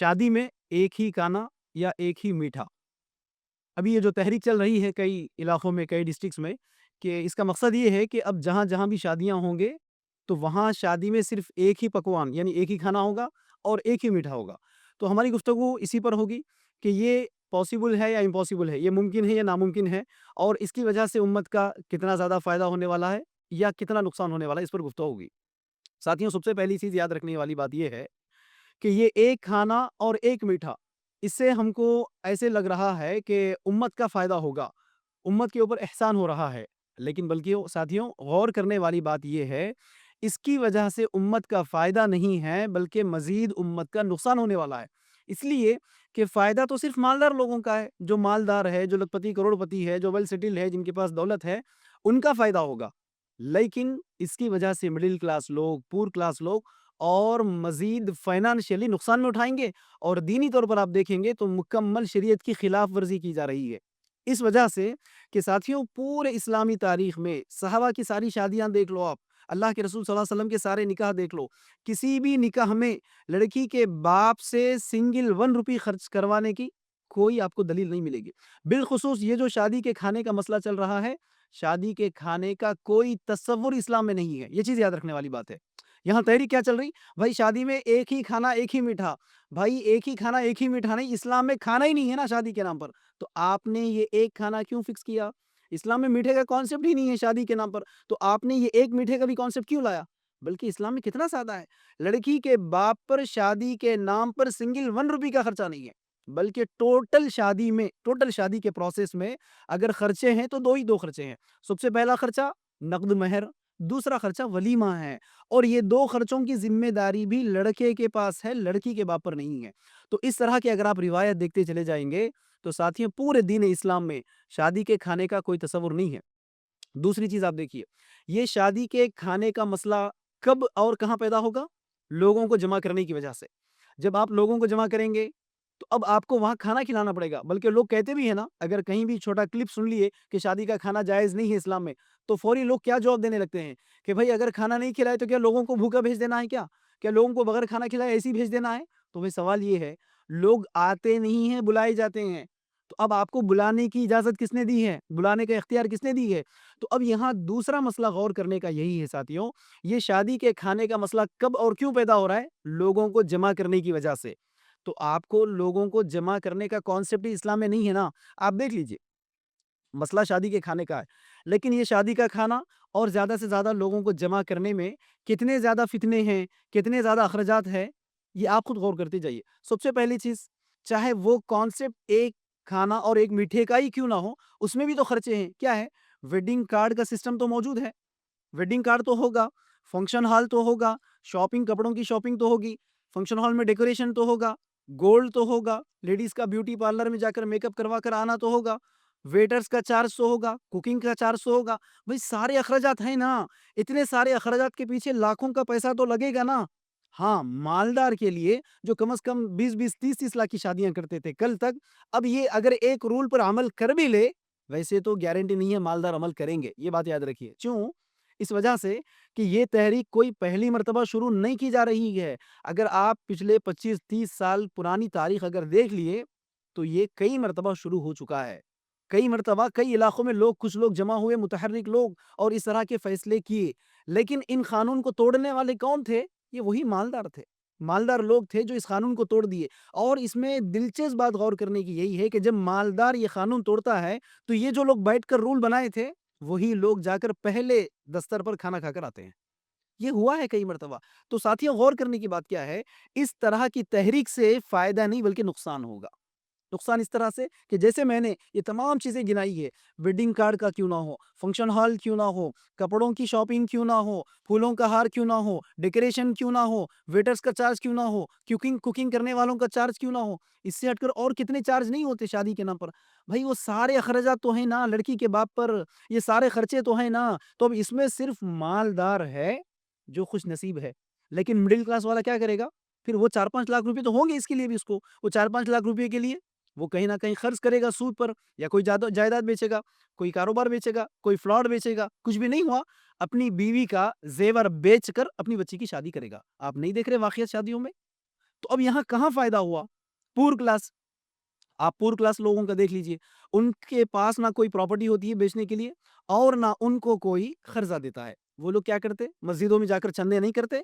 شادی میں ایک ہی کھانا یا ایک ہی میٹھا؟ ابھی یہ جو تحریک چل رہی ہے کئی علاقوں میں، کئی ڈسٹرکٹس میں، کہ اس کا مقصد یہ ہے کہ اب جہاں جہاں بھی شادیاں ہوں گے تو وہاں شادی میں صرف ایک ہی پکوان یعنی ایک ہی کھانا ہوگا اور ایک ہی میٹھا ہوگا۔ تو ہماری گفتگو اسی پر ہوگی کہ یہ پاسبل ہے یا امپاسبل ہے، یہ ممکن ہے یا ناممکن ہے، اور اس کی وجہ سے امت کا کتنا زیادہ فائدہ ہونے والا ہے یا کتنا نقصان ہونے والا ہے، اس پر گفتگو ہوگی۔ ساتھیوں، سب سے پہلی چیز یاد رکھنے والی بات یہ ہے کہ یہ ایک کھانا اور ایک میٹھا، اس سے ہم کو ایسے لگ رہا ہے کہ امت کا فائدہ ہوگا، امت کے اوپر احسان ہو رہا ہے، لیکن بلکہ ساتھیوں غور کرنے والی بات یہ ہے، اس کی وجہ سے امت کا فائدہ نہیں ہے بلکہ مزید امت کا نقصان ہونے والا ہے۔ اس لیے کہ فائدہ تو صرف مالدار لوگوں کا ہے، جو مالدار ہے، جو لکھپتی کروڑ پتی ہے، جو ویل سیٹل ہے، جن کے پاس دولت ہے، ان کا فائدہ ہوگا۔ لیکن اس کی وجہ سے مڈل کلاس لوگ، پور کلاس لوگ اور مزید فائنانشلی نقصان میں اٹھائیں گے، اور دینی طور پر آپ دیکھیں گے تو مکمل شریعت کی خلاف ورزی کی جا رہی ہے۔ اس وجہ سے کہ ساتھیوں، پورے اسلامی تاریخ میں صحابہ کی ساری شادیاں دیکھ لو آپ، اللہ کے رسول صلی اللہ علیہ وسلم کے سارے نکاح دیکھ لو، کسی بھی نکاح میں لڑکی کے باپ سے سنگل 1 روپی خرچ کروانے کی کوئی آپ کو دلیل نہیں ملے گی۔ بالخصوص یہ جو شادی کے کھانے کا مسئلہ چل رہا ہے، شادی کے کھانے کا کوئی تصور اسلام میں نہیں ہے، یہ چیز یاد رکھنے والی بات ہے۔ یہاں تحریک کیا چل رہی؟ بھائی شادی میں ایک ہی کھانا ایک ہی میٹھا۔ بھائی ایک ہی کھانا ایک ہی میٹھا نہیں، اسلام میں کھانا ہی نہیں ہے نا شادی کے نام پر، تو آپ نے یہ ایک کھانا کیوں فکس کیا؟ اسلام میں میٹھے کا کانسیپٹ ہی نہیں ہے شادی کے نام پر، تو آپ نے یہ ایک میٹھے کا بھی کانسیپٹ کیوں لایا؟ بلکہ اسلام میں کتنا سادہ ہے، لڑکی کے باپ پر شادی کے نام پر سنگل 1 روپی کا خرچہ نہیں ہے، بلکہ ٹوٹل شادی کے پروسیس میں اگر خرچے ہیں تو دو خرچے ہیں۔ سب سے پہلا خرچہ نقد مہر، دوسرا خرچہ ولیمہ ہے، اور یہ دو خرچوں کی ذمہ داری بھی لڑکے کے پاس ہے، لڑکی کے باپ پر نہیں ہے۔ تو اس طرح کے اگر آپ روایت دیکھتے چلے جائیں گے تو ساتھیوں، پورے دین اسلام میں شادی کے کھانے کا کوئی تصور نہیں ہے۔ دوسری چیز آپ دیکھیے، یہ شادی کے کھانے کا مسئلہ کب اور کہاں پیدا ہوگا؟ لوگوں کو جمع کرنے کی وجہ سے۔ جب آپ لوگوں کو جمع کریں گے تو اب آپ کو وہاں کھانا کھلانا پڑے گا، بلکہ لوگ کہتے بھی ہیں نا، اگر کہیں بھی چھوٹا کلپ سن لیے کہ شادی کا کھانا جائز نہیں ہے اسلام میں، تو فوری لوگ کیا جواب دینے لگتے ہیں کہ بھائی اگر کھانا نہیں کھلائے تو کیا لوگوں کو بھوکا بھیج دینا ہے؟ کیا لوگوں کو بغیر کھانا کھلائے ایسے ہی بھیج دینا ہے؟ تو بھائی سوال یہ ہے، لوگ آتے نہیں ہیں، بلائے جاتے ہیں، تو اب آپ کو بلانے کی اجازت کس نے دی ہے؟ بلانے کا اختیار کس نے دی ہے؟ تو اب یہاں دوسرا مسئلہ غور کرنے کا یہی ہے ساتھیوں، یہ شادی کے کھانے کا مسئلہ کب اور کیوں پیدا ہو رہا ہے؟ لوگوں کو جمع کرنے کی وجہ سے۔ تو آپ کو لوگوں کو جمع کرنے کا کانسیپٹ ہی اسلام میں نہیں ہے نا۔ آپ دیکھ لیجئے، مسئلہ شادی کے کھانے کا ہے، لیکن یہ شادی کا کھانا اور زیادہ سے زیادہ لوگوں کو جمع کرنے میں کتنے زیادہ فتنے ہیں، کتنے زیادہ اخراجات ہیں، یہ آپ خود غور کرتے جائیے۔ سب سے پہلی چیز، چاہے وہ کانسیپٹ ایک کھانا اور ایک میٹھے کا ہی کیوں نہ ہو، اس میں بھی تو خرچے ہیں۔ کیا ہے؟ ویڈنگ کارڈ کا سسٹم تو موجود ہے، ویڈنگ کارڈ تو ہوگا، فنکشن ہال تو ہوگا، شاپنگ، کپڑوں کی شاپنگ تو ہوگی، فنکشن ہال میں ڈیکوریشن تو ہوگا، گولڈ تو ہوگا، لیڈیز کا بیوٹی پارلر میں جا کر میک اپ کروا کر آنا تو ہوگا، ویٹرز کا چارج تو ہوگا، کوکنگ کا چارج تو ہوگا۔ بھئی سارے اخراجات ہیں نا، اتنے سارے اخراجات کے پیچھے لاکھوں کا پیسہ تو لگے گا نا۔ ہاں، مالدار کے لیے جو کم از کم 20 30 لاکھ کی شادیاں کرتے تھے کل تک، اب یہ اگر ایک رول پر عمل کر بھی لے، ویسے تو گارنٹی نہیں ہے مالدار عمل کریں گے، یہ بات یاد رکھیے۔ کیوں؟ اس وجہ سے کہ یہ تحریک کوئی پہلی مرتبہ شروع نہیں کی جا رہی ہے۔ اگر آپ پچھلے 25 30 سال پرانی تاریخ اگر دیکھ لیے تو یہ کئی مرتبہ شروع ہو چکا ہے، کئی مرتبہ کئی علاقوں میں کچھ لوگ جمع ہوئے، متحرک لوگ، اور اس طرح کے فیصلے کیے، لیکن ان قانون کو توڑنے والے کون تھے؟ یہ وہی مالدار تھے، مالدار لوگ تھے جو اس قانون کو توڑ دیے۔ اور اس میں دلچسپ بات غور کرنے کی یہی ہے کہ جب مالدار یہ قانون توڑتا ہے تو یہ جو لوگ بیٹھ کر رول بنائے تھے وہی لوگ جا کر پہلے دستر پر کھانا کھا کر آتے ہیں۔ یہ ہوا ہے کئی مرتبہ۔ تو ساتھیوں، غور کرنے کی بات کیا ہے، اس طرح کی تحریک سے فائدہ نہیں بلکہ نقصان ہوگا۔ نقصان اس طرح سے کہ جیسے میں نے یہ تمام چیزیں گنائی ہے، ویڈنگ کارڈ کا کیوں نہ ہو، فنکشن ہال کیوں نہ ہو، کپڑوں کی شاپنگ کیوں نہ ہو، پھولوں کا ہار کیوں نہ ہو، ڈیکوریشن کیوں نہ ہو، ویٹرز کا چارج کیوں نہ ہو، کوکنگ کرنے والوں کا چارج کیوں نہ ہو، اس سے ہٹ کر اور کتنے چارج نہیں ہوتے شادی کے نام پر؟ بھائی وہ سارے اخراجات تو ہیں نا لڑکی کے باپ پر، یہ سارے خرچے تو ہیں نا۔ تو اب اس میں صرف مالدار ہے جو خوش نصیب ہے، لیکن مڈل کلاس والا کیا کرے گا؟ پھر وہ 4 5 لاکھ روپے تو ہوں گے اس کے لیے بھی، اس کو وہ 4 5 لاکھ روپے کے لیے وہ کہیں نہ کہیں خرچ کرے گا سود پر، یا کوئی جائیداد بیچے گا، کوئی کاروبار بیچے گا، کوئی فلاٹ بیچے گا، کچھ بھی نہیں ہوا، اپنی بیوی کا زیور بیچ کر اپنی بچی کی شادی کرے گا۔ آپ نہیں دیکھ رہے واقعات شادیوں میں؟ تو اب یہاں کہاں فائدہ ہوا؟ پور کلاس، آپ پور کلاس لوگوں کا دیکھ لیجئے، ان کے پاس نہ کوئی پراپرٹی ہوتی ہے بیچنے کے لیے اور نہ ان کو کوئی قرضہ دیتا ہے۔ وہ لوگ کیا کرتے؟ مسجدوں میں جا کر چندے نہیں کرتے،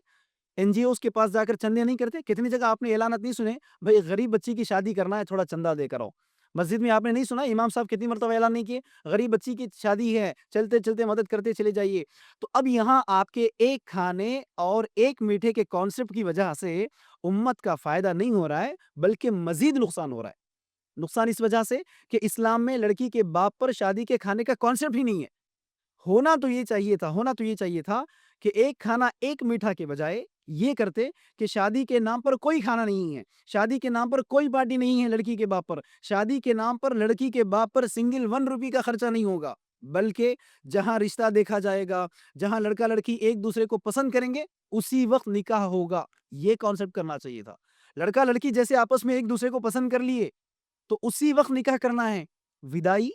این جی اوز کے پاس جا کر چندے نہیں کرتے۔ کتنی جگہ آپ نے اعلانات نہیں سنے، بھائی غریب بچی کی شادی کرنا ہے تھوڑا چندہ دے کر آؤ۔ مسجد میں آپ نے نہیں سنا امام صاحب کتنی مرتبہ اعلان نہیں کیے، غریب بچی کی شادی ہے، چلتے چلتے مدد کرتے چلے جائیے۔ تو اب یہاں آپ کے ایک کھانے اور ایک میٹھے کے کانسیپٹ کی وجہ سے امت کا فائدہ نہیں ہو رہا ہے بلکہ مزید نقصان ہو رہا ہے۔ نقصان اس وجہ سے کہ اسلام میں لڑکی کے باپ پر شادی کے کھانے کا کانسیپٹ ہی نہیں ہے۔ ہونا تو یہ چاہیے تھا کہ ایک کھانا ایک میٹھا کے بجائے یہ کرتے کہ شادی کے نام پر کوئی کھانا نہیں ہے، شادی کے نام پر کوئی پارٹی نہیں ہے لڑکی کے باپ پر، شادی کے نام پر لڑکی کے باپ پر سنگل 1 روپی کا خرچہ نہیں ہوگا، بلکہ جہاں رشتہ دیکھا جائے گا، جہاں لڑکا لڑکی ایک دوسرے کو پسند کریں گے اسی وقت نکاح ہوگا۔ یہ کانسیپٹ کرنا چاہیے تھا۔ لڑکا لڑکی جیسے آپس میں ایک دوسرے کو پسند کر لیے تو اسی وقت نکاح کرنا ہے۔ ودائی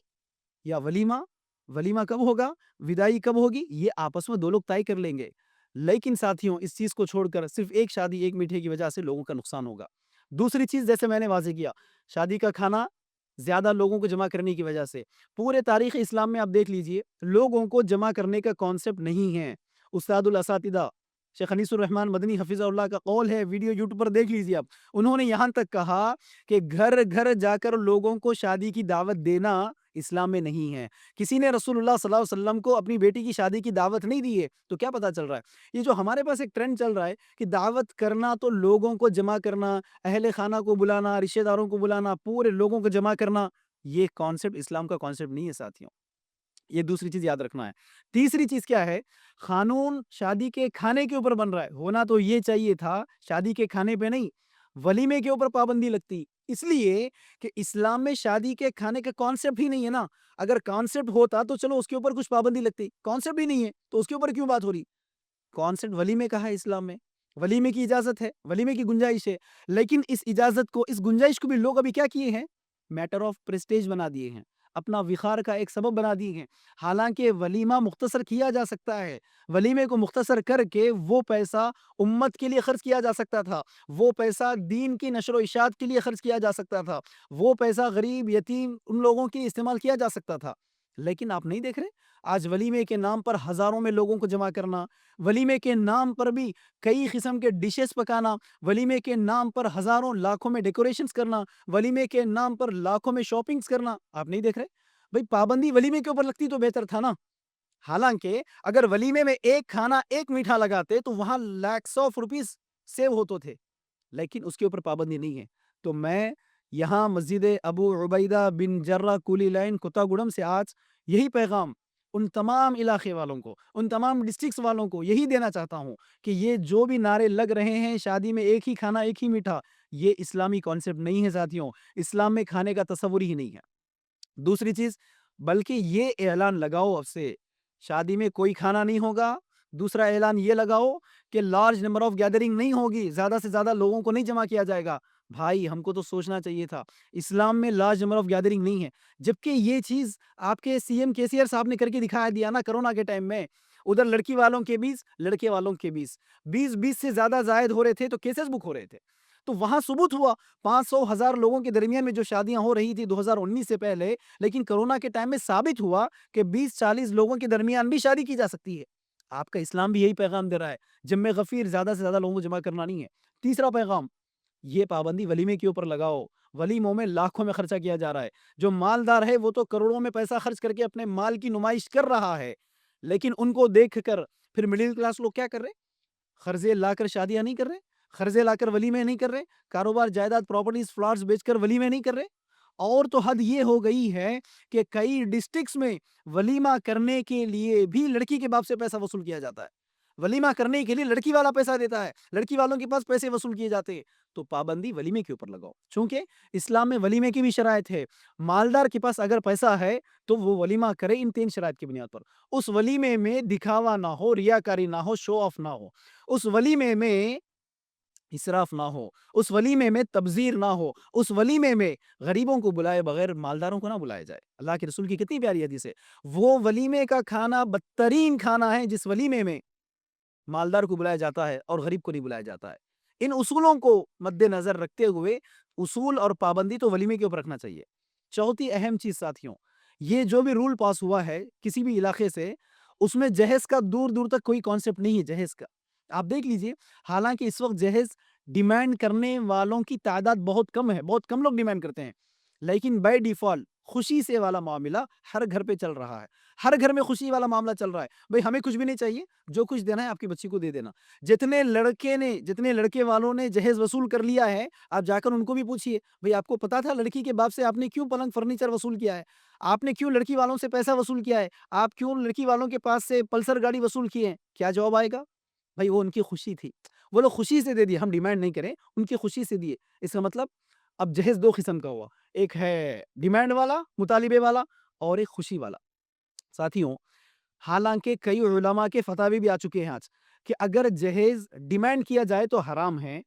یا ولیمہ، ولیمہ کب ہوگا، ودائی کب ہوگی، یہ آپس میں دو لوگ طے کر لیں گے۔ لیکن ساتھیوں اس چیز کو چھوڑ کر صرف ایک شادی ایک میٹھے کی وجہ سے لوگوں کا نقصان ہوگا۔ دوسری چیز جیسے میں نے واضح کیا، شادی کا کھانا زیادہ لوگوں کو جمع کرنے کی وجہ سے پورے تاریخ اسلام میں آپ دیکھ لیجئے لوگوں کو جمع کرنے کا کانسیپٹ نہیں ہے۔ استاد الاساتذہ شیخ انیس الرحمن مدنی حفظہ اللہ کا قول ہے، ویڈیو یوٹیوب پر دیکھ لیجئے آپ، انہوں نے یہاں تک کہا کہ گھر گھر جا کر لوگوں کو شادی کی دعوت دینا اسلام میں نہیں ہے۔ کسی نے رسول اللہ صلی اللہ علیہ وسلم کو اپنی بیٹی کی شادی کی دعوت نہیں دی ہے تو کیا پتا چل رہا ہے؟ یہ جو ہمارے پاس ایک ٹرینڈ چل رہا ہے کہ دعوت کرنا تو لوگوں کو جمع کرنا، اہل خانہ کو بلانا، رشتہ داروں کو بلانا، پورے لوگوں کو جمع کرنا، یہ کانسیپٹ اسلام کا کانسیپٹ نہیں ہے ساتھیوں۔ یہ دوسری چیز یاد رکھنا ہے۔ تیسری چیز کیا ہے؟ قانون شادی کے کھانے کے اوپر بن رہا ہے۔ ہونا تو یہ چاہیے تھا شادی کے کھانے پہ نہیں، ولیمے کے اوپر پابندی لگتی، اس لیے کہ اسلام میں شادی کے کھانے کا کانسیپٹ ہی نہیں ہے نا۔ اگر کانسیپٹ ہوتا تو چلو اس کے اوپر کچھ پابندی لگتی، کانسیپٹ ہی نہیں ہے تو اس کے اوپر کیوں بات ہو رہی؟ کانسیپٹ ولیمے کا ہے اسلام میں، ولیمے کی اجازت ہے، ولیمے کی گنجائش ہے، لیکن اس اجازت کو، اس گنجائش کو بھی لوگ ابھی کیا کیے ہیں؟ میٹر آف پریسٹیج بنا دیے ہیں، اپنا وقار کا ایک سبب بنا دیے ہیں۔ حالانکہ ولیمہ مختصر کیا جا سکتا ہے، ولیمے کو مختصر کر کے وہ پیسہ امت کے لیے خرچ کیا جا سکتا تھا، وہ پیسہ دین کی نشر و اشاعت کے لیے خرچ کیا جا سکتا تھا، وہ پیسہ غریب یتیم ان لوگوں کے لیے استعمال کیا جا سکتا تھا۔ لیکن آپ نہیں دیکھ رہے آج ولیمے کے نام پر ہزاروں میں لوگوں کو جمع کرنا، ولیمے کے نام پر بھی کئی قسم کے ڈشز پکانا، ولیمے کے نام پر ہزاروں لاکھوں میں ڈیکوریشنز کرنا، ولیمے کے نام پر لاکھوں میں شاپنگز کرنا، آپ نہیں دیکھ رہے؟ بھئی پابندی ولیمے کے اوپر لگتی تو بہتر تھا نا۔ حالانکہ اگر ولیمے میں ایک کھانا ایک میٹھا لگاتے تو وہاں لیکس آف روپیز سیو ہوتے تھے، لیکن اس کے اوپر پابندی نہیں ہے۔ تو میں یہاں مسجد ابو عبیدہ بن جرہ کولی لائن کتا گڑم سے آج یہی پیغام ان تمام علاقے والوں کو، ان تمام ڈسٹرکٹس والوں کو یہی دینا چاہتا ہوں کہ یہ جو بھی نعرے لگ رہے ہیں شادی میں ایک ہی کھانا ایک ہی میٹھا، یہ اسلامی کانسیپٹ نہیں ہے ساتھیوں، اسلام میں کھانے کا تصور ہی نہیں ہے۔ دوسری چیز، بلکہ یہ اعلان لگاؤ اب سے شادی میں کوئی کھانا نہیں ہوگا۔ دوسرا اعلان یہ لگاؤ کہ لارج نمبر آف گیدرنگ نہیں ہوگی، زیادہ سے زیادہ لوگوں کو نہیں جمع کیا جائے گا۔ بھائی ہم کو تو سوچنا چاہیے تھا، اسلام میں لارج نمبر آف گیدرنگ نہیں ہے، جبکہ یہ چیز آپ کے سی ایم کیسیئر صاحب نے کر کے دکھایا دیا نا کرونا کے ٹائم میں۔ ادھر لڑکی والوں کے 20، لڑکے والوں کے 20 سے زیادہ زائد ہو رہے تھے تو کیسز بک ہو رہے تھے، تو وہاں ثبوت ہوا 500,000 لوگوں کے درمیان میں جو شادیاں ہو رہی تھی 2019 سے پہلے، لیکن کرونا کے ٹائم میں ثابت ہوا کہ 20-40 لوگوں کے درمیان بھی شادی کی جا سکتی ہے۔ آپ کا اسلام بھی یہی پیغام دے رہا ہے، جمع غفیر زیادہ سے زیادہ لوگوں کو جمع کرنا نہیں ہے۔ تیسرا پیغام، یہ پابندی ولیمے کے اوپر لگاؤ۔ ولیموں میں لاکھوں میں خرچہ کیا جا رہا ہے، جو مالدار ہے وہ تو کروڑوں میں پیسہ خرچ کر کے اپنے مال کی نمائش کر رہا ہے، لیکن ان کو دیکھ کر پھر مڈل کلاس لوگ کیا کر رہے؟ قرضے لا کر شادیاں نہیں کر رہے، قرضے لا کر ولیمے نہیں کر رہے، کاروبار جائیداد پراپرٹیز فلاٹس بیچ کر ولیمے نہیں کر رہے۔ اور تو حد یہ ہو گئی ہے کہ کئی ڈسٹرکٹس میں ولیمہ کرنے کے لیے بھی لڑکی کے باپ سے پیسہ وصول کیا جاتا ہے، ولیمہ کرنے کے لیے لڑکی والا پیسہ دیتا ہے، لڑکی والوں کے پاس پیسے وصول کیے جاتے ہیں۔ تو پابندی ولیمے کے اوپر لگاؤ، چونکہ اسلام میں ولیمے کی بھی شرائط ہے۔ مالدار کے پاس اگر پیسہ ہے تو وہ ولیمہ کرے ان 3 شرائط کی بنیاد پر۔ اس ولیمے میں دکھاوا نہ ہو، ریاکاری نہ ہو، شو آف نہ ہو، اس ولیمے میں اسراف نہ ہو، اس ولیمے میں تبذیر نہ ہو، اس ولیمے میں غریبوں کو بلائے بغیر مالداروں کو نہ بلایا جائے۔ اللہ کے رسول کی کتنی پیاری حدیث ہے، وہ ولیمے کا کھانا بدترین کھانا ہے جس ولیمے میں مالدار کو بلایا جاتا ہے اور غریب کو نہیں بلایا جاتا ہے۔ ان اصولوں کو مد نظر رکھتے ہوئے اصول اور پابندی تو ولیمے کے اوپر رکھنا چاہیے۔ چوتھی اہم چیز ساتھیوں، یہ جو بھی رول پاس ہوا ہے کسی بھی علاقے سے، اس میں جہیز کا دور دور تک کوئی کانسیپٹ نہیں ہے جہیز کا۔ آپ دیکھ لیجئے، حالانکہ اس وقت جہیز ڈیمانڈ کرنے والوں کی تعداد بہت کم ہے، بہت کم لوگ ڈیمانڈ کرتے ہیں، لیکن بائی ڈیفالٹ خوشی سے والا معاملہ ہر گھر پہ چل رہا ہے، ہر گھر میں خوشی والا معاملہ چل رہا ہے۔ بھئی ہمیں کچھ بھی نہیں چاہیے، جو کچھ دینا ہے آپ کی بچی کو دے دینا۔ جتنے لڑکے والوں نے جہیز وصول کر لیا ہے، آپ جا کر ان کو بھی پوچھئے، بھئی آپ کو پتا تھا لڑکی کے باپ سے آپ نے کیوں پلنگ فرنیچر وصول کیا ہے؟ آپ نے کیوں لڑکی والوں سے پیسہ وصول کیا ہے؟ آپ کیوں لڑکی والوں کے پاس سے پلسر گاڑی وصول کیے ہیں؟ کیا جواب آئے گا؟ بھئی وہ ان کی خوشی تھی، وہ لوگ خوشی سے دے دیے، ہم ڈیمانڈ نہیں کریں، ان کی خوشی سے دیے۔ اس کا مطلب اب جہیز دو قسم کا ہوا، ایک ہے ڈیمانڈ والا، مطالبے والا، اور ایک خوشی والا۔ ساتھیوں، حالانکہ کئی علماء کے فتاوی بھی آ چکے ہیں آج کہ اگر جہیز ڈیمانڈ کیا جائے تو حرام ہے،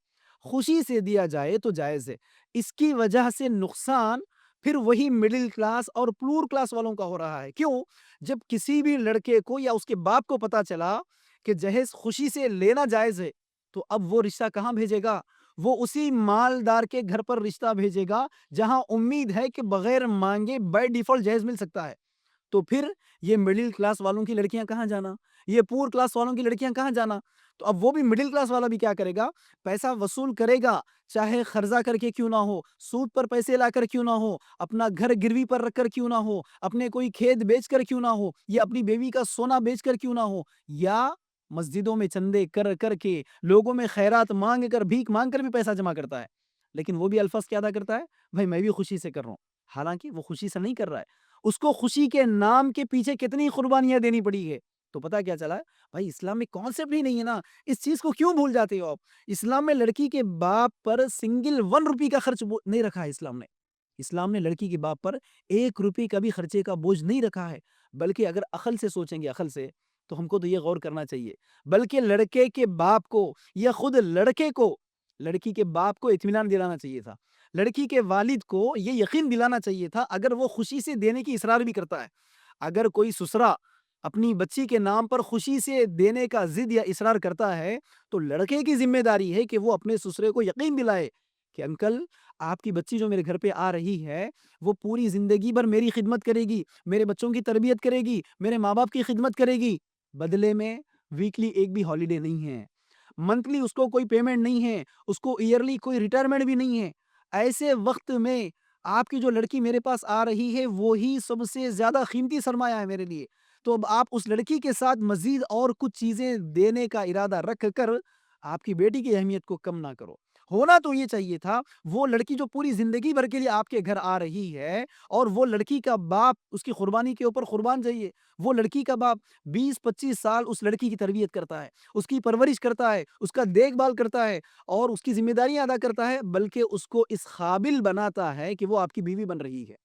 خوشی سے دیا جائے تو جائز ہے۔ اس کی وجہ سے نقصان پھر وہی مڈل کلاس اور پلور کلاس والوں کا ہو رہا ہے۔ کیوں؟ جب کسی بھی لڑکے کو یا اس کے باپ کو پتا چلا کہ جہیز خوشی سے لینا جائز ہے، تو اب وہ رشتہ کہاں بھیجے گا؟ وہ اسی مالدار کے گھر پر رشتہ بھیجے گا جہاں امید ہے کہ بغیر مانگے بائی ڈیفالٹ جہیز مل سکتا ہے۔ تو پھر یہ مڈل کلاس والوں کی لڑکیاں کہاں جانا؟ یہ پور کلاس والوں کی لڑکیاں کہاں جانا؟ تو اب وہ بھی مڈل کلاس والا بھی کیا کرے گا؟ پیسہ وصول کرے گا، چاہے قرضہ کر کے کیوں نہ ہو، سود پر پیسے لا کر کیوں نہ ہو، اپنا گھر گروی پر رکھ کر کیوں نہ ہو، اپنے کوئی کھیت بیچ کر کیوں نہ ہو، یا اپنی بیوی کا سونا بیچ کر کیوں نہ ہو، یا مسجدوں میں چندے کر کر کے، لوگوں میں خیرات مانگ کر، بھیک مانگ کر بھی پیسہ جمع کرتا ہے، لیکن وہ بھی الفاظ کیا ادا کرتا ہے؟ بھائی میں بھی خوشی سے کر رہا ہوں، حالانکہ وہ خوشی سے نہیں کر رہا ہے، اس کو خوشی کے نام کے پیچھے کتنی قربانیاں دینی پڑی ہے۔ تو پتا کیا چلا ہے؟ بھائی اسلام میں کانسیپٹ ہی نہیں ہے نا، اس چیز کو کیوں بھول جاتے ہو آپ؟ اسلام میں لڑکی کے باپ پر سنگل 1 روپی کا خرچ نہیں رکھا ہے اسلام نے۔ اسلام نے لڑکی کے باپ پر 1 روپے کا بھی خرچے کا بوجھ نہیں رکھا ہے، بلکہ اگر عقل سے سوچیں گے، عقل سے، تو ہم کو تو یہ غور کرنا چاہیے، بلکہ لڑکے کے باپ کو یا خود لڑکے کو لڑکی کے باپ کو اطمینان دلانا چاہیے تھا، لڑکی کے والد کو یہ یقین دلانا چاہیے تھا، اگر وہ خوشی سے دینے کی اصرار بھی کرتا ہے، اگر کوئی سسرا اپنی بچی کے نام پر خوشی سے دینے کا ضد یا اصرار کرتا ہے، تو لڑکے کی ذمہ داری ہے کہ وہ اپنے سسرے کو یقین دلائے کہ انکل آپ کی بچی جو میرے گھر پہ آ رہی ہے وہ پوری زندگی بھر میری خدمت کرے گی، میرے بچوں کی تربیت کرے گی، میرے ماں باپ کی خدمت کرے گی، بدلے میں ویکلی ایک بھی ہالیڈے نہیں ہے، منتھلی اس کو کوئی پیمنٹ نہیں ہے، اس کو ایئرلی کوئی ریٹائرمنٹ بھی نہیں ہے۔ ایسے وقت میں آپ کی جو لڑکی میرے پاس آ رہی ہے وہی سب سے زیادہ قیمتی سرمایہ ہے میرے لیے، تو اب آپ اس لڑکی کے ساتھ مزید اور کچھ چیزیں دینے کا ارادہ رکھ کر آپ کی بیٹی کی اہمیت کو کم نہ کرو۔ ہونا تو یہ چاہیے تھا، وہ لڑکی جو پوری زندگی بھر کے لیے آپ کے گھر آ رہی ہے اور وہ لڑکی کا باپ اس کی قربانی کے اوپر قربان جائیے، وہ لڑکی کا باپ 20-25 سال اس لڑکی کی تربیت کرتا ہے، اس کی پرورش کرتا ہے، اس کا دیکھ بھال کرتا ہے اور اس کی ذمہ داریاں ادا کرتا ہے، بلکہ اس کو اس قابل بناتا ہے کہ وہ آپ کی بیوی بن رہی ہے،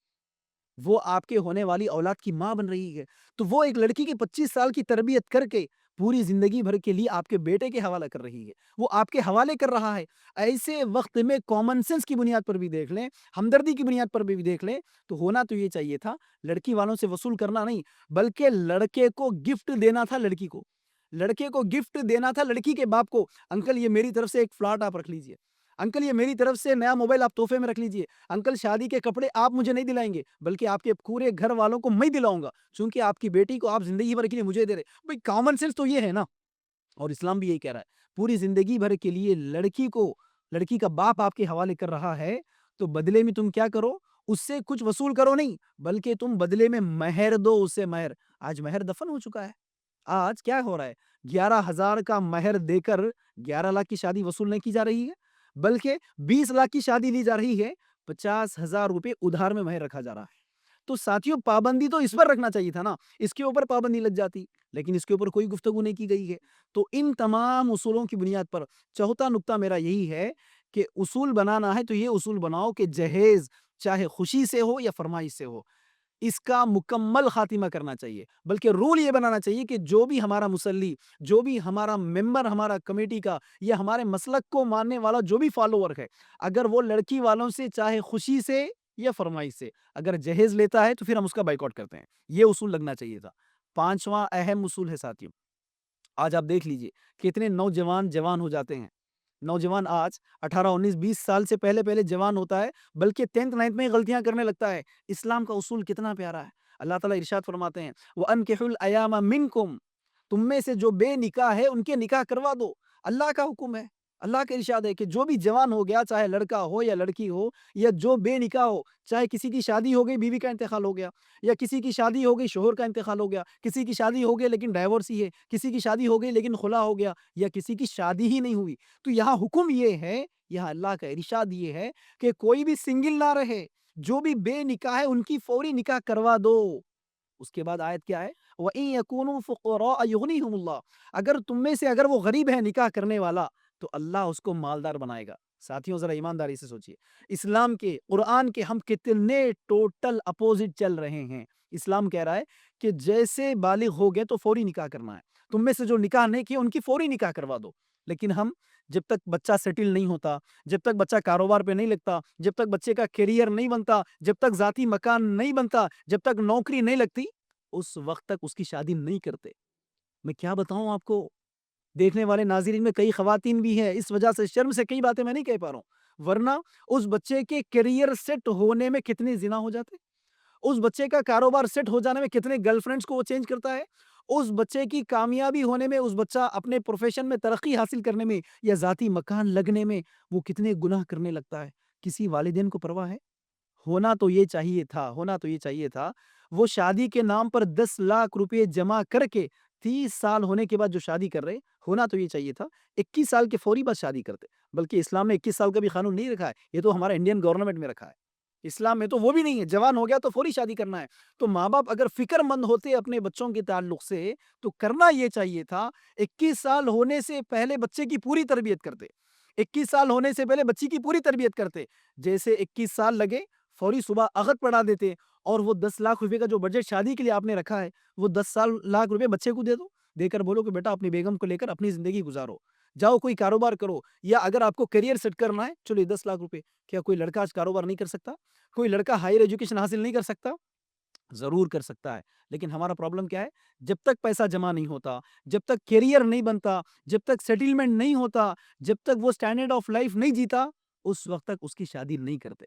وہ آپ کے ہونے والی اولاد کی ماں بن رہی ہے۔ تو وہ ایک لڑکی کی 25 سال کی تربیت کر کے پوری زندگی بھر کے لیے آپ کے بیٹے کے حوالہ کر رہی ہے، وہ آپ کے حوالے کر رہا ہے۔ ایسے وقت میں کامن سینس کی بنیاد پر بھی دیکھ لیں، ہمدردی کی بنیاد پر بھی دیکھ لیں، تو ہونا تو یہ چاہیے تھا لڑکی والوں سے وصول کرنا نہیں، بلکہ لڑکے کو گفٹ دینا تھا، لڑکی کو لڑکے کو گفٹ دینا تھا لڑکی کے باپ کو، انکل یہ میری طرف سے ایک فلاٹ آپ رکھ لیجئے، انکل یہ میری طرف سے نیا موبائل آپ تحفے میں رکھ لیجئے، انکل شادی کے کپڑے آپ مجھے نہیں دلائیں گے بلکہ آپ کے پورے گھر والوں کو میں دلاؤں گا، چونکہ آپ کی بیٹی کو آپ زندگی بھر کے لیے مجھے دے رہے۔ بھئی کامن سینس تو یہ ہے نا، اور اسلام بھی یہی کہہ رہا ہے، پوری زندگی بھر کے لیے لڑکی کا باپ آپ کے حوالے کر رہا ہے، تو بدلے میں تم کیا کرو؟ اس سے کچھ وصول کرو نہیں، بلکہ تم بدلے میں مہر دو، اسے مہر۔ آج مہر دفن ہو چکا ہے، آج کیا ہو رہا ہے؟ 11,000 کا مہر دے کر 11 لاکھ کی شادی وصول نہیں کی جا رہی ہے، بلکہ 20 لاکھ کی شادی لی جا رہی ہے، 50,000 روپے ادھار میں مہر رکھا جا رہا ہے۔ تو ساتھیوں پابندی تو اس پر رکھنا چاہیے تھا نا، اس کے اوپر پابندی لگ جاتی، لیکن اس کے اوپر کوئی گفتگو نہیں کی گئی ہے۔ تو ان تمام اصولوں کی بنیاد پر چوتھا نقطہ میرا یہی ہے کہ اصول بنانا ہے تو یہ اصول بناؤ کہ جہیز چاہے خوشی سے ہو یا فرمائش سے ہو، اس کا مکمل خاتمہ کرنا چاہیے، بلکہ رول یہ بنانا چاہیے کہ جو بھی ہمارا مصلی، جو بھی ہمارا ممبر، ہمارا کمیٹی کا یا ہمارے مسلک کو ماننے والا جو بھی فالوور ہے، اگر وہ لڑکی والوں سے چاہے خوشی سے یا فرمائش سے اگر جہیز لیتا ہے تو پھر ہم اس کا بائیکاٹ کرتے ہیں۔ یہ اصول لگنا چاہیے تھا۔ پانچواں اہم اصول ہے ساتھیوں، آج آپ دیکھ لیجئے کتنے نوجوان جوان ہو جاتے ہیں، نوجوان آج 18 19 20 سال سے پہلے پہلے جوان ہوتا ہے، بلکہ 10th 9th میں غلطیاں کرنے لگتا ہے۔ اسلام کا اصول کتنا پیارا ہے۔ اللہ تعالیٰ ارشاد فرماتے ہیں وَأَنكِحُوا الْأَيَامَ مِنكُمْ، تم میں سے جو بے نکاح ہے ان کے نکاح کروا دو۔ اللہ کا حکم ہے، اللہ کا ارشاد ہے کہ جو بھی جوان ہو گیا، چاہے لڑکا ہو یا لڑکی ہو، یا جو بے نکاح ہو، چاہے کسی کی شادی ہو گئی بیوی کا انتقال ہو گیا، یا کسی کی شادی ہو گئی شوہر کا انتقال ہو گیا، کسی کی شادی ہو گئی لیکن ڈائیورس ہی ہے، کسی کی شادی ہو گئی لیکن خلا ہو گیا، یا کسی کی شادی ہی نہیں ہوئی، تو یہاں حکم یہ ہے، یہاں اللہ کا ارشاد یہ ہے کہ کوئی بھی سنگل نہ رہے، جو بھی بے نکاح ہے ان کی فوری نکاح کروا دو۔ اس کے بعد آیت کیا ہے؟ وَإِن يَكُونُوا فُقَرَاءَ يُغْنِيهُمُ اللَّهُ، اگر تم میں سے اگر وہ غریب ہے نکاح کرنے والا تو اللہ اس کو مالدار بنائے گا۔ ساتھیوں ذرا ایمانداری سے سوچئے، اسلام کے، قرآن کے ہم کتنے ٹوٹل اپوزٹ چل رہے ہیں۔ اسلام کہہ رہا ہے کہ جیسے بالغ ہو گئے تو فوری نکاح کرنا ہے، تم میں سے جو نکاح نہیں کیے ان کی فوری نکاح کروا دو۔ لیکن ہم جب تک بچہ سیٹل نہیں ہوتا، جب تک بچہ کاروبار پہ نہیں لگتا، جب تک بچے کا کیریئر نہیں بنتا، جب تک ذاتی مکان نہیں بنتا، جب تک نوکری نہیں لگتی، اس وقت تک اس کی شادی نہیں کرتے۔ میں کیا بتاؤں آپ کو، دیکھنے والے ناظرین میں کئی خواتین بھی ہیں، اس وجہ سے شرم سے کئی باتیں میں نہیں کہہ پا رہا ہوں، ورنہ اس بچے کے کیریئر سیٹ ہونے میں کتنے زنا ہو جاتے، اس بچے کا کاروبار سیٹ ہو جانے میں کتنے گرل فرینڈز کو وہ چینج کرتا ہے، اس بچے کی کامیابی ہونے میں، اس بچہ اپنے پروفیشن میں ترقی حاصل کرنے میں یا ذاتی مکان لگنے میں وہ کتنے گناہ کرنے لگتا ہے۔ کسی والدین کو پرواہ ہے؟ ہونا تو یہ چاہیے تھا، ہونا تو یہ چاہیے تھا، وہ شادی کے نام پر 10 لاکھ روپے جمع کر کے 30 سال ہونے کے بعد جو شادی کر رہے، ہونا تو یہ چاہیے تھا 21 سال کے فوری بعد شادی کرتے، بلکہ اسلام نے 21 سال کا بھی قانون نہیں رکھا ہے، یہ تو ہمارا انڈین گورنمنٹ میں رکھا ہے۔ اسلام میں تو وہ بھی نہیں ہے، جوان ہو گیا تو فوری شادی کرنا ہے۔ تو ماں باپ اگر فکر مند ہوتے اپنے بچوں کے تعلق سے تو کرنا یہ چاہیے تھا 21 سال ہونے سے پہلے بچے کی پوری تربیت کرتے، 21 سال ہونے سے پہلے بچی کی پوری تربیت کرتے، جیسے 21 سال لگے فوری صبح عقد پڑھا دیتے، اور وہ 10 لاکھ روپے کا جو بجٹ شادی کے لیے آپ نے رکھا ہے وہ 10 لاکھ روپے بچے کو دے دو، دے کر بولو کہ بیٹا اپنی بیگم کو لے کر اپنی زندگی گزارو، جاؤ کوئی کاروبار کرو، یا اگر آپ کو کیریئر سیٹ کرنا ہے چلو 10 لاکھ روپے۔ کیا کوئی لڑکا آج کاروبار نہیں کر سکتا؟ کوئی لڑکا ہائر ایجوکیشن حاصل نہیں کر سکتا؟ ضرور کر سکتا ہے، لیکن ہمارا پرابلم کیا ہے؟ جب تک پیسہ جمع نہیں ہوتا، جب تک کیریئر نہیں بنتا، جب تک سیٹلمنٹ نہیں ہوتا، جب تک وہ سٹینڈرڈ آف لائف نہیں جیتا، اس وقت تک اس کی شادی نہیں کرتے۔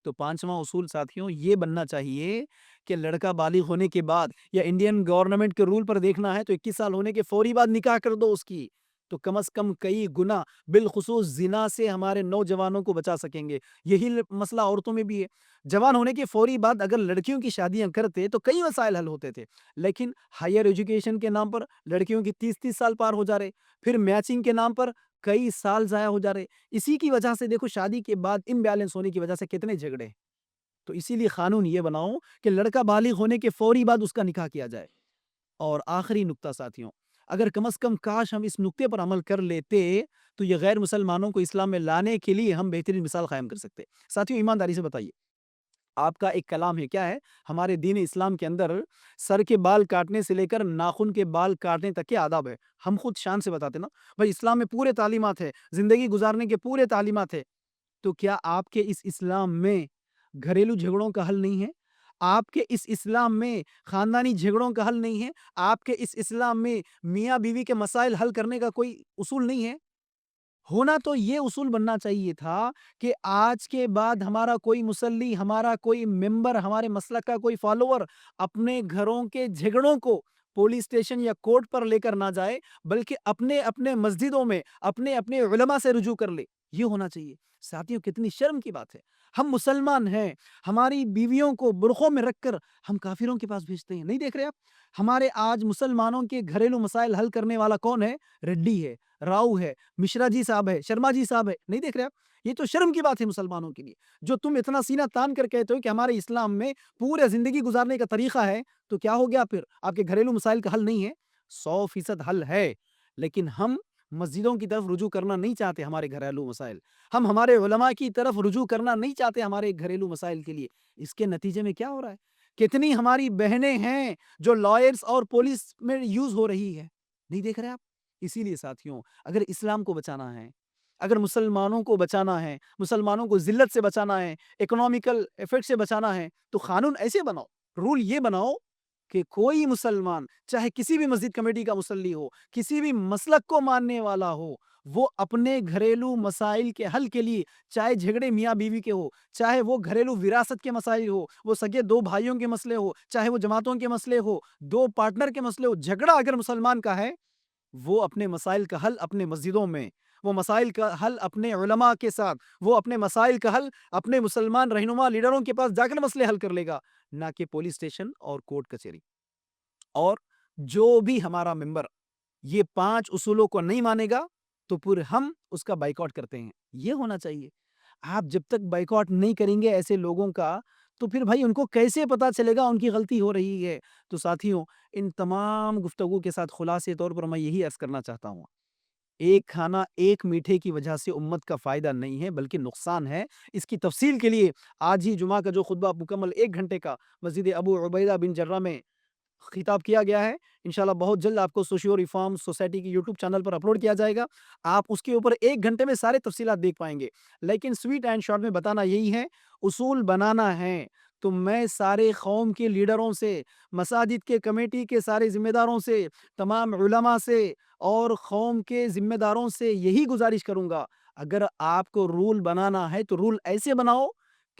تو 5واں اصول ساتھیوں یہ بننا چاہیے کہ لڑکا بالغ ہونے کے بعد، یا انڈین گورنمنٹ کے رول پر دیکھنا ہے تو 21 سال ہونے کے فوری بعد نکاح کر دو اس کی، تو کم از کم کئی گنا بالخصوص زنا سے ہمارے نوجوانوں کو بچا سکیں گے۔ یہی مسئلہ عورتوں میں بھی ہے، جوان ہونے کے فوری بعد اگر لڑکیوں کی شادیاں کرتے تو کئی مسائل حل ہوتے تھے، لیکن ہائر ایجوکیشن کے نام پر لڑکیوں کی 30 سال پار ہو جا رہے، پھر میچنگ کے نام پر کئی سال ضائع ہو جا رہے، اسی کی وجہ سے دیکھو شادی کے بعد امبیلنس ہونے کی وجہ سے کتنے جھگڑے۔ تو اسی لیے قانون یہ بناؤ کہ لڑکا بالغ ہونے کے فوری بعد اس کا نکاح کیا جائے۔ اور آخری نکتہ ساتھیوں، اگر کم از کم کاش ہم اس نکتے پر عمل کر لیتے تو یہ غیر مسلمانوں کو اسلام میں لانے کے لیے ہم بہترین مثال قائم کر سکتے۔ ساتھیوں ایمانداری سے بتائیے، آپ کا ایک کلام ہے، کیا ہے؟ ہمارے دین اسلام کے اندر سر کے بال کاٹنے سے لے کر ناخن کے بال کاٹنے تک کے آداب ہے۔ ہم خود شان سے بتاتے نا بھائی اسلام میں پورے تعلیمات ہے، زندگی گزارنے کے پورے تعلیمات ہے، تو کیا آپ کے اس اسلام میں گھریلو جھگڑوں کا حل نہیں ہے؟ آپ کے اس اسلام میں خاندانی جھگڑوں کا حل نہیں ہے؟ آپ کے اس اسلام میں میاں بیوی کے مسائل حل کرنے کا کوئی اصول نہیں ہے؟ ہونا تو یہ اصول بننا چاہیے تھا کہ آج کے بعد ہمارا کوئی مصلی، ہمارا کوئی ممبر، ہمارے مسلک کا کوئی فالوور اپنے گھروں کے جھگڑوں کو پولیس اسٹیشن یا کورٹ پر لے کر نہ جائے، بلکہ اپنے اپنے مسجدوں میں اپنے اپنے علماء سے رجوع کر لے۔ یہ ہونا چاہیے۔ ساتھیوں کتنی شرم کی بات ہے، ہم مسلمان ہیں، ہماری بیویوں کو برقعوں میں رکھ کر ہم کافروں کے پاس بھیجتے ہیں، نہیں دیکھ رہے آپ؟ ہمارے آج مسلمانوں کے گھریلو مسائل حل کرنے والا کون ہے؟ ریڈی ہے، راؤ ہے، مشرا جی صاحب ہے، شرما جی صاحب ہے، نہیں دیکھ رہے آپ؟ یہ تو شرم کی بات ہے مسلمانوں کے لیے، جو تم اتنا سینہ تان کر کہتے ہو کہ ہمارے اسلام میں پورے زندگی گزارنے کا طریقہ ہے، تو کیا ہو گیا پھر؟ آپ کے گھریلو مسائل کا حل نہیں ہے؟ 100% حل ہے، لیکن ہم مسجدوں کی طرف رجوع کرنا نہیں چاہتے ہمارے گھریلو مسائل، ہم ہمارے علماء کی طرف رجوع کرنا نہیں چاہتے ہمارے گھریلو مسائل کے لیے۔ اس کے نتیجے میں کیا ہو رہا ہے؟ کتنی ہماری بہنیں ہیں جو لائرز اور پولیس میں یوز ہو رہی ہے، نہیں دیکھ رہے آپ؟ اسی لیے ساتھیوں اگر اسلام کو بچانا ہے، اگر مسلمانوں کو بچانا ہے، مسلمانوں کو ذلت سے بچانا ہے، اکنامیکل ایفیکٹ سے بچانا ہے، تو قانون ایسے بناؤ، رول یہ بناؤ کہ کوئی مسلمان چاہے کسی بھی مسجد کمیٹی کا مصلی ہو، کسی بھی مسلک کو ماننے والا ہو، وہ اپنے گھریلو مسائل کے حل کے لیے، چاہے جھگڑے میاں بیوی کے ہو، چاہے وہ گھریلو وراثت کے مسائل ہو، وہ سگے دو بھائیوں کے مسئلے ہو، چاہے وہ جماعتوں کے مسئلے ہو، دو پارٹنر کے مسئلے ہو، جھگڑا اگر مسلمان کا ہے، وہ اپنے مسائل کا حل اپنے مسجدوں میں، وہ مسائل کا حل اپنے علماء کے ساتھ، وہ اپنے مسائل کا حل اپنے مسلمان رہنما لیڈروں کے پاس جا کر مسئلے حل کر لے گا، نہ کہ پولیس اسٹیشن اور کورٹ کچہری۔ اور جو بھی ہمارا ممبر یہ 5 اصولوں کو نہیں مانے گا تو پھر ہم اس کا بائیکاٹ کرتے ہیں، یہ ہونا چاہیے۔ آپ جب تک بائیکاٹ نہیں کریں گے ایسے لوگوں کا تو پھر بھائی ان کو کیسے پتا چلے گا ان کی غلطی ہو رہی ہے؟ تو ساتھیوں، ان تمام گفتگو کے ساتھ خلاصے طور پر میں یہی عرض کرنا چاہتا ہوں، ایک کھانا ایک میٹھے کی وجہ سے امت کا فائدہ نہیں ہے بلکہ نقصان ہے۔ اس کی تفصیل کے لیے آج ہی جمعہ کا جو خطبہ مکمل 1 گھنٹے کا مسجد ابو عبیدہ بن جرہ میں خطاب کیا گیا ہے، انشاءاللہ بہت جلد آپ کو سوشیو ریفارم سوسائٹی کی یوٹیوب چینل پر اپلوڈ کیا جائے گا۔ آپ اس کے اوپر 1 گھنٹے میں سارے تفصیلات دیکھ پائیں گے، لیکن سویٹ اینڈ شارٹ میں بتانا یہی ہے، اصول بنانا ہے تو میں سارے قوم کے لیڈروں سے، مساجد کے کمیٹی کے سارے ذمہ داروں سے، تمام علماء سے اور قوم کے ذمہ داروں سے یہی گزارش کروں گا، اگر آپ کو رول بنانا ہے تو رول ایسے بناؤ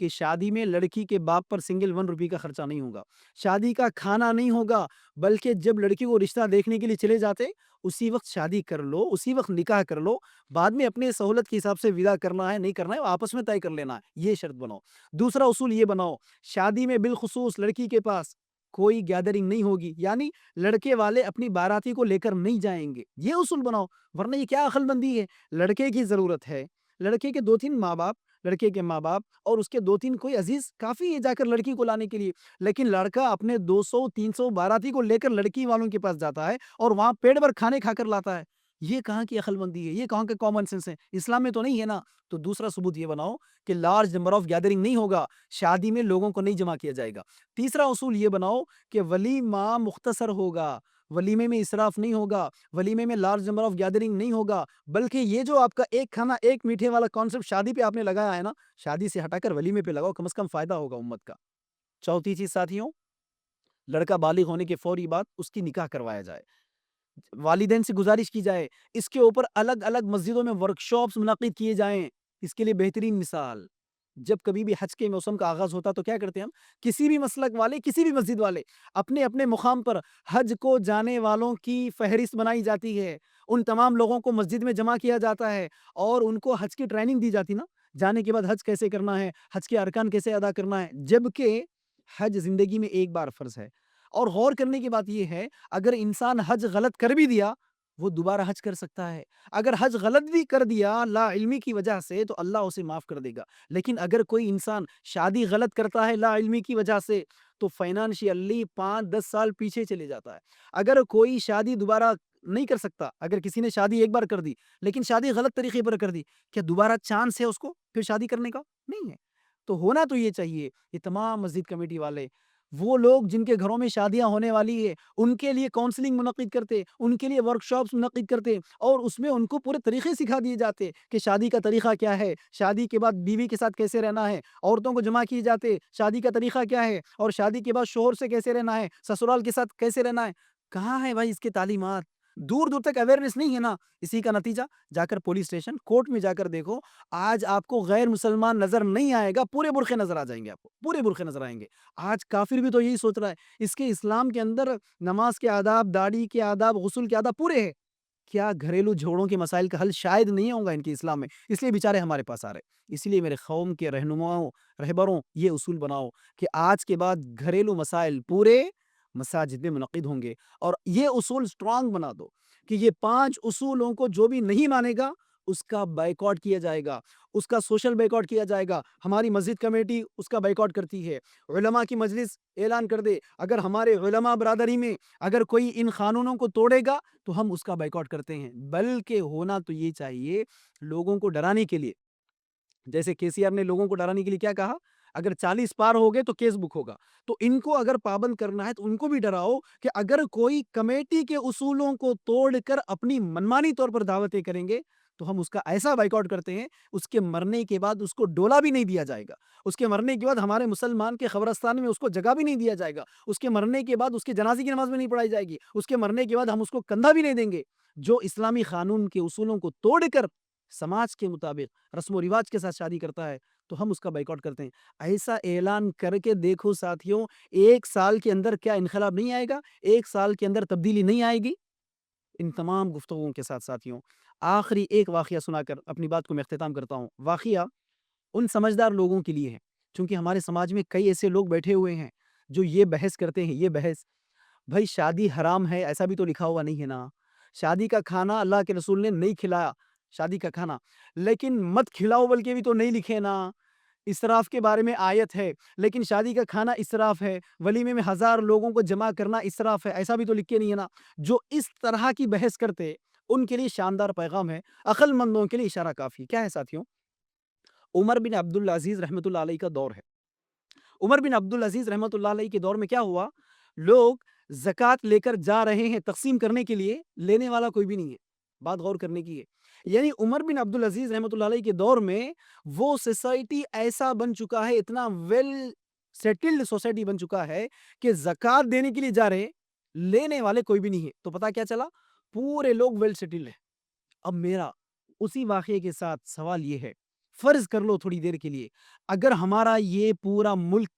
کہ شادی میں لڑکی کے باپ پر سنگل 1 روپے کا خرچہ نہیں ہوگا، شادی کا کھانا نہیں ہوگا، بلکہ جب لڑکی کو رشتہ دیکھنے کے لیے چلے جاتے اسی وقت شادی کر لو، اسی وقت نکاح کر لو، بعد میں اپنے سہولت کے حساب سے ودا کرنا ہے نہیں کرنا ہے آپس میں طے کر لینا ہے، یہ شرط بناؤ۔ دوسرا اصول یہ بناؤ، شادی میں بالخصوص لڑکی کے پاس کوئی گیدرنگ نہیں ہوگی، یعنی لڑکے والے اپنی باراتی کو لے کر نہیں جائیں گے، یہ اصول بناؤ، ورنہ یہ کیا عقل مندی ہے؟ لڑکے کی ضرورت ہے، لڑکے کے 2-3 ماں باپ، لڑکے کے ماں باپ اور اس کے 2-3 کوئی عزیز کافی ہے جا کر لڑکی کو لانے کے لیے، لیکن لڑکا اپنے 200-300 باراتی کو لے کر لڑکی والوں کے پاس جاتا ہے اور وہاں پیٹ بھر کھانے کھا کر لاتا ہے، یہ کہاں کی عقل مندی ہے؟ یہ کہاں کا کامن سینس ہے؟ اسلام میں تو نہیں ہے نا۔ تو دوسرا ثبوت یہ بناؤ کہ لارج نمبر آف گیدرنگ نہیں ہوگا، شادی میں لوگوں کو نہیں جمع کیا جائے گا۔ تیسرا اصول یہ بناؤ کہ ولیمہ مختصر ہوگا، ولیمے میں اسراف نہیں ہوگا، ولیمے میں لارج نمبر آف گیدرنگ نہیں ہوگا، بلکہ یہ جو آپ کا ایک کھانا ایک میٹھے والا کانسیپٹ شادی پہ آپ نے لگایا ہے نا، شادی سے ہٹا کر ولیمے پہ لگاؤ، کم از کم فائدہ ہوگا امت کا۔ چوتھی چیز ساتھیوں، لڑکا بالغ ہونے کے فوری بعد اس کی نکاح کروایا جائے، والدین سے گزارش کی جائے، اس کے اوپر الگ الگ مسجدوں میں ورکشاپس منعقد کیے جائیں۔ اس کے لیے بہترین مثال، جب کبھی بھی حج کے موسم کا آغاز ہوتا تو کیا کرتے ہیں ہم؟ کسی بھی مسلک والے، کسی بھی مسجد والے اپنے اپنے مقام پر حج کو جانے والوں کی فہرست بنائی جاتی ہے، ان تمام لوگوں کو مسجد میں جمع کیا جاتا ہے اور ان کو حج کی ٹریننگ دی جاتی نا، جانے کے بعد حج کیسے کرنا ہے، حج کے ارکان کیسے ادا کرنا ہے، جبکہ حج زندگی میں ایک بار فرض ہے۔ اور غور کرنے کی بات یہ ہے، اگر انسان حج غلط کر بھی دیا وہ دوبارہ حج کر سکتا ہے، اگر حج غلط بھی کر دیا لا علمی کی وجہ سے تو اللہ اسے معاف کر دے گا، لیکن اگر کوئی انسان شادی غلط کرتا ہے لا علمی کی وجہ سے تو فائنانشیلی 5-10 سال پیچھے چلے جاتا ہے۔ اگر کوئی شادی دوبارہ نہیں کر سکتا، اگر کسی نے شادی ایک بار کر دی لیکن شادی غلط طریقے پر کر دی، کیا دوبارہ چانس ہے اس کو پھر شادی کرنے کا؟ نہیں ہے۔ تو ہونا تو یہ چاہیے، یہ تمام مسجد کمیٹی والے، وہ لوگ جن کے گھروں میں شادیاں ہونے والی ہے ان کے لیے کاؤنسلنگ منعقد کرتے، ان کے لیے ورکشاپس منعقد کرتے اور اس میں ان کو پورے طریقے سکھا دیے جاتے کہ شادی کا طریقہ کیا ہے، شادی کے بعد بیوی کے ساتھ کیسے رہنا ہے، عورتوں کو جمع کیے جاتے، شادی کا طریقہ کیا ہے اور شادی کے بعد شوہر سے کیسے رہنا ہے، سسرال کے ساتھ کیسے رہنا ہے۔ کہاں ہے بھائی اس کے تعلیمات؟ دور دور تک اویئرنیس نہیں ہے نا، اسی کا نتیجہ جا کر پولیس اسٹیشن کورٹ میں جا کر دیکھو، آج آپ کو غیر مسلمان نظر نہیں آئے گا، پورے برقعے نظر آ جائیں گے، آپ کو پورے برقعے نظر آئیں گے۔ آج کافر بھی تو یہی سوچ رہا ہے، اس کے اسلام کے اندر نماز کے آداب، داڑھی کے آداب، غسل کے آداب پورے ہیں، کیا گھریلو جھگڑوں کے مسائل کا حل شاید نہیں ہوگا ان کے اسلام میں، اس لیے بیچارے ہمارے پاس آ رہے۔ اس لیے میرے قوم کے رہنماؤں، رہبروں، یہ اصول بناؤ کہ آج کے بعد گھریلو مسائل پورے مساجد میں منعقد ہوں گے، اور یہ اصول سٹرانگ بنا دو کہ یہ 5 اصولوں کو جو بھی نہیں مانے گا اس کا بائیکاٹ کیا جائے گا، اس کا سوشل بائیکاٹ کیا جائے گا۔ ہماری مسجد کمیٹی اس کا بائیکاٹ کرتی ہے، علماء کی مجلس اعلان کر دے اگر ہمارے علماء برادری میں اگر کوئی ان قانونوں کو توڑے گا تو ہم اس کا بائیکاٹ کرتے ہیں۔ بلکہ ہونا تو یہ چاہیے لوگوں کو ڈرانے کے لیے، جیسے KCR نے لوگوں کو ڈرانے کے لیے کیا کہا، اگر 40 پار ہو گئے تو کیس بک ہوگا، تو ان کو اگر پابند کرنا ہے تو ان کو بھی ڈراؤ کہ اگر کوئی کمیٹی کے اصولوں کو توڑ کر اپنی منمانی طور پر دعوتیں کریں گے تو ہم اس کا ایسا بائیکاٹ کرتے ہیں، اس کے مرنے کے بعد اس کو ڈولا بھی نہیں دیا جائے گا، اس کے مرنے کے بعد ہمارے مسلمان کے قبرستان میں اس کو جگہ بھی نہیں دیا جائے گا، اس کے مرنے کے بعد اس کے جنازے کی نماز بھی نہیں پڑھائی جائے گی، اس کے مرنے کے بعد ہم اس کو کندھا بھی نہیں دیں گے۔ جو اسلامی قانون کے اصولوں کو توڑ کر سماج کے مطابق رسم و رواج کے ساتھ شادی کرتا ہے تو ہم اس کا بائیکاٹ کرتے ہیں۔ ایسا اعلان کر کے دیکھو ساتھیوں، 1 سال کے اندر کیا انقلاب نہیں آئے گا؟ 1 سال کے اندر تبدیلی نہیں آئے گی؟ ان تمام گفتگوؤں کے ساتھ ساتھیوں، آخری ایک واقعہ سنا کر اپنی بات کو میں اختتام کرتا ہوں۔ واقعہ ان سمجھدار لوگوں کے لیے ہے، چونکہ ہمارے سماج میں کئی ایسے لوگ بیٹھے ہوئے ہیں جو یہ بحث کرتے ہیں، یہ بحث بھائی شادی حرام ہے ایسا بھی تو لکھا ہوا نہیں ہے نا، شادی کا کھانا اللہ کے رسول نے نہیں کھلایا، شادی کا کھانا، لیکن مت کھلاؤ بلکہ بھی تو نہیں لکھے نا، اسراف کے بارے میں آیت ہے لیکن شادی کا کھانا اسراف ہے، ولیمے میں 1000 لوگوں کو جمع کرنا اسراف ہے، ایسا بھی تو لکھ کے نہیں ہے نا۔ جو اس طرح کی بحث کرتے ان کے لیے شاندار پیغام ہے، عقل مندوں کے لیے اشارہ کافی کیا ہے ساتھیوں؟ عمر بن عبدالعزیز رحمۃ اللہ علیہ کا دور ہے۔ عمر بن عبدالعزیز رحمۃ اللہ علیہ کے دور میں کیا ہوا؟ لوگ زکوٰۃ لے کر جا رہے ہیں تقسیم کرنے کے لیے، لینے والا کوئی بھی نہیں ہے۔ بات غور کرنے کی ہے، یعنی عمر بن عبدالعزیز رحمۃ اللہ علیہ کے دور میں وہ سوسائٹی ایسا بن چکا ہے، اتنا ویل سیٹلڈ سوسائٹی بن چکا ہے کہ زکوٰۃ دینے کے لیے جا رہے، لینے والے کوئی بھی نہیں ہے۔ تو پتا کیا چلا؟ پورے لوگ ویل سیٹلڈ ہیں۔ اب میرا اسی واقعے کے ساتھ سوال یہ ہے، فرض کر لو تھوڑی دیر کے لیے، اگر ہمارا یہ پورا ملک،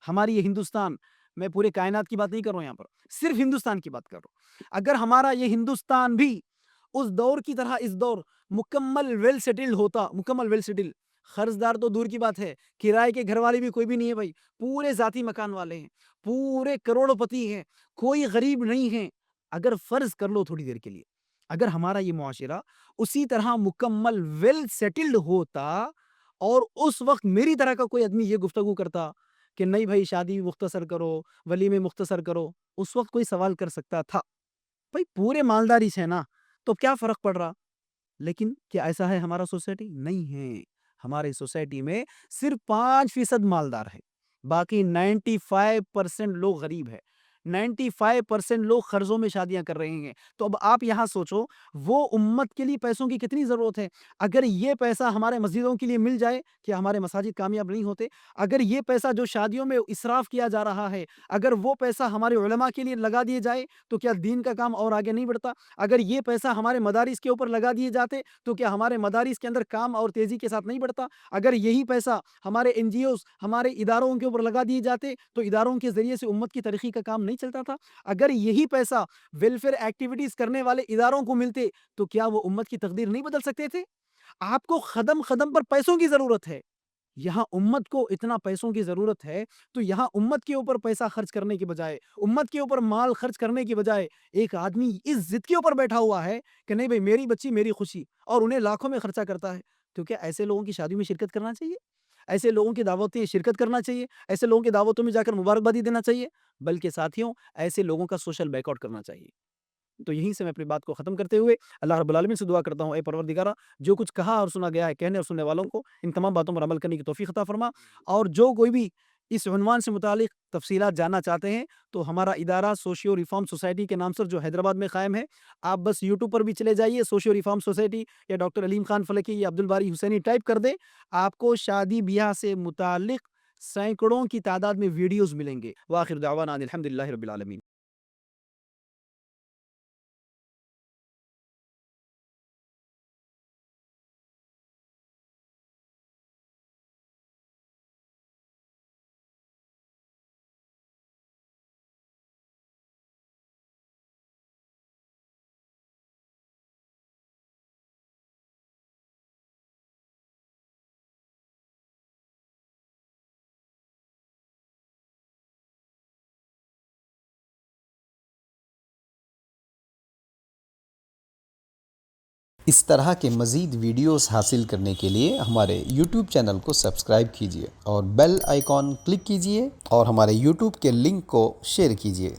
ہماری یہ ہندوستان، میں پورے کائنات کی بات نہیں کر رہا ہوں یہاں پر، صرف ہندوستان کی بات کر رہا ہوں، اگر ہمارا یہ ہندوستان بھی اس دور کی طرح اس دور مکمل ویل سیٹلڈ ہوتا، مکمل ویل سیٹلڈ، قرضدار تو دور کی بات ہے، کرائے کے گھر والے بھی کوئی بھی نہیں ہے بھائی، پورے ذاتی مکان والے ہیں، پورے کروڑ پتی ہیں، کوئی غریب نہیں ہے، اگر فرض کر لو تھوڑی دیر کے لیے، اگر ہمارا یہ معاشرہ اسی طرح مکمل ویل سیٹلڈ ہوتا اور اس وقت میری طرح کا کوئی آدمی یہ گفتگو کرتا کہ نہیں بھائی شادی مختصر کرو، ولیمے مختصر کرو، اس وقت کوئی سوال کر سکتا تھا، بھائی پورے مالداری سے نا تو کیا فرق پڑ رہا؟ لیکن کیا ایسا ہے ہمارا سوسائٹی؟ نہیں ہے، ہمارے سوسائٹی میں صرف 5% مالدار ہے، باقی 95% لوگ غریب ہے، 95% لوگ قرضوں میں شادیاں کر رہے ہیں۔ تو اب آپ یہاں سوچو وہ امت کے لیے پیسوں کی کتنی ضرورت ہے؟ اگر یہ پیسہ ہمارے مسجدوں کے لیے مل جائے کیا ہمارے مساجد کامیاب نہیں ہوتے؟ اگر یہ پیسہ جو شادیوں میں اسراف کیا جا رہا ہے، اگر وہ پیسہ ہمارے علماء کے لیے لگا دیے جائے تو کیا دین کا کام اور آگے نہیں بڑھتا؟ اگر یہ پیسہ ہمارے مدارس کے اوپر لگا دیے جاتے تو کیا ہمارے مدارس کے اندر کام اور تیزی کے ساتھ نہیں بڑھتا؟ اگر یہی پیسہ ہمارے NGOs، ہمارے اداروں کے اوپر لگا دیے جاتے تو اداروں کے ذریعے سے امت کی ترقی کا کام نہیں چلتا تھا؟ اگر یہی پیسہ ویلفیئر ایکٹیویٹیز کرنے والے اداروں کو ملتے تو کیا وہ امت کی تقدیر نہیں بدل سکتے تھے؟ آپ کو قدم قدم پر پیسوں کی ضرورت ہے، یہاں امت کو اتنا پیسوں کی ضرورت ہے تو یہاں امت کے اوپر پیسہ خرچ کرنے کے بجائے، امت کے اوپر مال خرچ کرنے کے بجائے ایک آدمی اس ضد کے اوپر بیٹھا ہوا ہے کہ نہیں بھائی میری بچی میری خوشی، اور انہیں لاکھوں میں خرچہ کرتا ہے، تو کیا ایسے لوگوں کی شادی میں شرکت کرنا چاہیے؟ ایسے لوگوں کی دعوتیں شرکت کرنا چاہیے؟ ایسے لوگوں کی دعوتوں میں جا کر مبارکبادی دینا چاہیے؟ بلکہ ساتھیوں ایسے لوگوں کا سوشل بیک آؤٹ کرنا چاہیے۔ تو یہیں سے میں اپنی بات کو ختم کرتے ہوئے اللہ رب العالمین سے دعا کرتا ہوں، اے پروردگارہ جو کچھ کہا اور سنا گیا ہے کہنے اور سننے والوں کو ان تمام باتوں پر عمل کرنے کی توفیق عطا فرما، اور جو کوئی بھی اس عنوان سے متعلق تفصیلات جاننا چاہتے ہیں تو ہمارا ادارہ سوشیو ریفارم سوسائٹی کے نام سے جو حیدرآباد میں قائم ہے، آپ بس یوٹیوب پر بھی چلے جائیے، سوشیو ریفارم سوسائٹی یا ڈاکٹر علیم خان فلکی یا عبدالباری حسینی ٹائپ کر دیں، آپ کو شادی بیاہ سے متعلق سینکڑوں کی تعداد میں ویڈیوز ملیں گے۔ وآخر دعوانا ان الحمدللہ رب العالمین۔ اس طرح کے مزید ویڈیوز حاصل کرنے کے لیے ہمارے یوٹیوب چینل کو سبسکرائب کیجیے اور بیل آئیکن کلک کیجیے اور ہمارے یوٹیوب کے لنک کو شیئر کیجیے۔